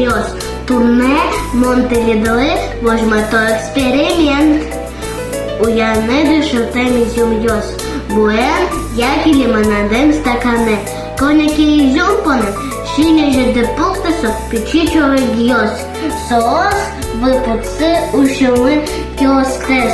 serios. Turne Montelidole vojmato experiment. Uyanedi шутем изюмьос. Буен, як і лимонадем стакане. Коняки изюм понен, шинеже де пуктесо печичо региос. Соос випуци ушили кіостес.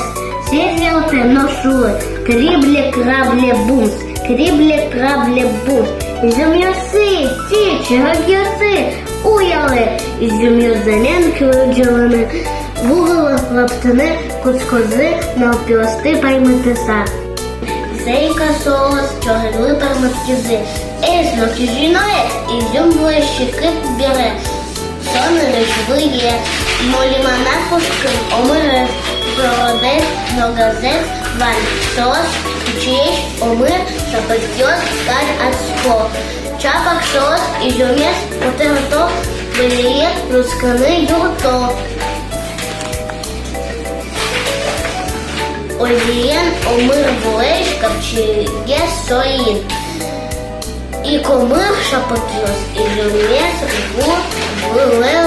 Сізіоте ношули, крібле крабле бумс, крібле крабле бумс. Изюмьоси, тічі, регіоси, уяли. Изюмьозаненки уділені. Вугли лаптини, кускози, навпіости паймитиса. Сейка соус, чогли парматкізи. Есно кіжіноє, ізюм блищики бере. Сони речовиє, молімана пушки, омире, проводець, ногазець, вань. Соус, чеч, омир, шапетьос, ткань, ацко. Чапак соус, ізюмес, потерто, виліє, рускани, юрто. Олієн, омир, булеш, капчиє, соїн. І комир шапотіос, і люмєс, ву, виле,